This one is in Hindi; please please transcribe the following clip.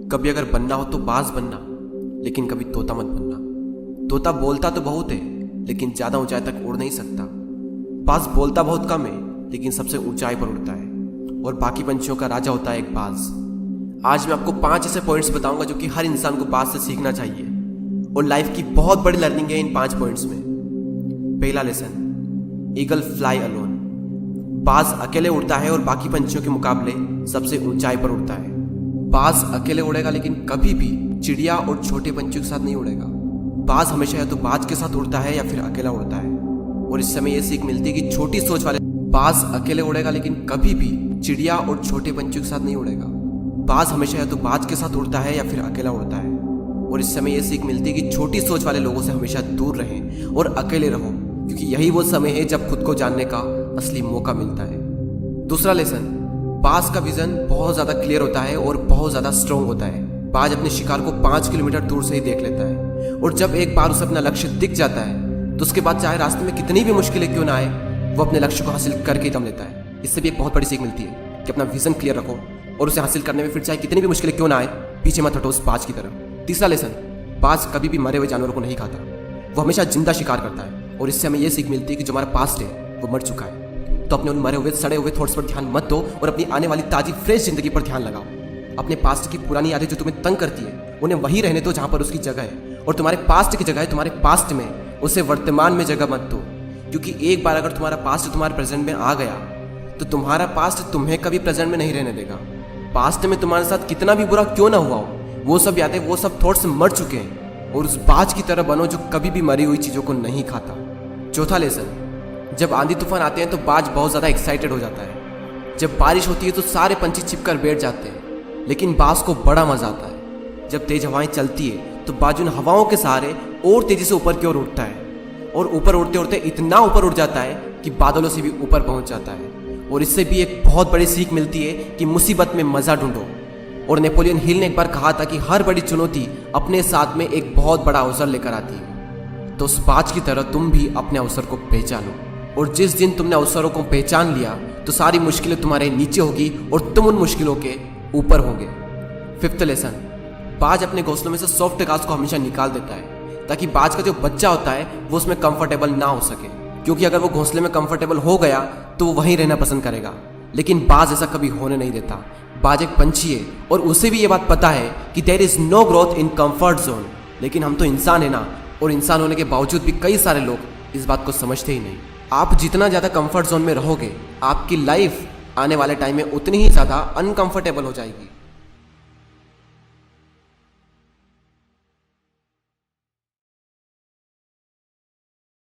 कभी अगर बनना हो तो बाज बनना, लेकिन कभी तोता मत बनना। तोता बोलता तो बहुत है, लेकिन ज्यादा ऊंचाई तक उड़ नहीं सकता। बाज बोलता बहुत कम है, लेकिन सबसे ऊंचाई पर उड़ता है, और बाकी पंछियों का राजा होता है एक बाज। आज मैं आपको 5 ऐसे पॉइंट्स बताऊंगा जो कि हर इंसान को बाज से सीखना चाहिए, और लाइफ की बहुत बड़ी लर्निंग है इन 5 पॉइंट्स में। पहला लेसन, ईगल फ्लाई अलोन। बाज अकेले उड़ता है और बाकी पंछियों के मुकाबले सबसे ऊंचाई पर उड़ता है। बाज अकेले उड़ेगा, लेकिन कभी भी चिड़िया और छोटे पंछियों के साथ नहीं उड़ेगा। बाज हमेशा या तो बाज के साथ उड़ता है या फिर अकेला उड़ता है, और इससे हमें यह सीख मिलती है कि छोटी सोच वाले बाज अकेले उड़ेगा, लेकिन कभी भी चिड़िया और छोटे पंछियों के साथ नहीं उड़ेगा। बाज हमेशा या तो बाज के साथ उड़ता है या फिर अकेला उड़ता है, और इससे हमें यह सीख मिलती है कि छोटी सोच वाले लोगों से हमेशा दूर रहें और अकेले रहो, क्योंकि यही वो समय है जब खुद को जानने का असली मौका मिलता है। दूसरा लेसन, बाज का विजन बहुत ज्यादा क्लियर होता है और बहुत ज्यादा स्ट्रॉन्ग होता है। बाज अपने शिकार को 5 किलोमीटर दूर से ही देख लेता है, और जब एक बार उसे अपना लक्ष्य दिख जाता है तो उसके बाद चाहे रास्ते में कितनी भी मुश्किलें क्यों ना आए, वो अपने लक्ष्य को हासिल करके ही दम लेता है। इससे भी एक बहुत बड़ी सीख मिलती है कि अपना विजन क्लियर रखो, और उसे हासिल करने में फिर चाहे कितनी भी मुश्किलें क्यों ना आए, पीछे मत हटो उस बाज की तरफ। तीसरा लेसन, बाज कभी भी मरे हुए जानवरों को नहीं खाता, वो हमेशा जिंदा शिकार करता है, और इससे हमें यह सीख मिलती है कि जो हमारा पास्ट है वो मर चुका है, तो अपने उन मरे हुए सड़े हुए थॉट्स पर ध्यान मत दो और अपनी आने वाली ताजी फ्रेश जिंदगी पर ध्यान लगाओ। अपने पास्ट की पुरानी यादें जो तुम्हें तंग करती है उन्हें वहीं रहने दो जहां पर उसकी जगह है, और तुम्हारे पास्ट की जगह है तुम्हारे पास्ट में, उसे वर्तमान में जगह मत दो। क्योंकि एक बार अगर तुम्हारा पास्ट तुम्हारे प्रेजेंट में आ गया तो तुम्हारा पास्ट तुम्हें कभी प्रेजेंट में नहीं रहने देगा। पास्ट में तुम्हारे साथ कितना भी बुरा क्यों ना हुआ हो, वो सब यादें, वो सब थॉट्स मर चुके हैं, और उस बाज की तरह बनो जो कभी भी मरी हुई चीजों को नहीं खाता। चौथा लेसन, जब आंधी तूफान आते हैं तो बाज बहुत ज़्यादा एक्साइटेड हो जाता है। जब बारिश होती है तो सारे पंछी छिपकर बैठ जाते हैं, लेकिन बाज को बड़ा मजा आता है। जब तेज हवाएं चलती है तो बाज उन हवाओं के सहारे और तेजी से ऊपर की ओर उठता है, और ऊपर उड़ते उड़ते इतना ऊपर उड़ जाता है कि बादलों से भी ऊपर पहुंच जाता है। और इससे भी एक बहुत बड़ी सीख मिलती है कि मुसीबत में मजा ढूंढो। और नेपोलियन हिल ने एक बार कहा था कि हर बड़ी चुनौती अपने साथ में एक बहुत बड़ा अवसर लेकर आती है। तो उस बाज की तरह तुम भी अपने अवसर को पहचानो, और जिस दिन तुमने अवसरों को पहचान लिया तो सारी मुश्किलें तुम्हारे नीचे होगी और तुम उन मुश्किलों के ऊपर होगे। फिफ्थ लेसन, बाज अपने घोंसलों में से सॉफ्ट घास को हमेशा निकाल देता है, ताकि बाज का जो बच्चा होता है वो उसमें कंफर्टेबल ना हो सके, क्योंकि अगर वो घोंसले में कंफर्टेबल हो गया तो वो वहीं रहना पसंद करेगा। लेकिन बाज ऐसा कभी होने नहीं देता। बाज एक पंछी है, और उसे भी ये बात पता है कि there is no growth in comfort zone. लेकिन हम तो इंसान है ना, और इंसान होने के बावजूद भी कई सारे लोग इस बात को समझते ही नहीं। आप जितना ज़्यादा कंफर्ट जोन में रहोगे, आपकी लाइफ आने वाले टाइम में उतनी ही ज़्यादा अनकंफर्टेबल हो जाएगी।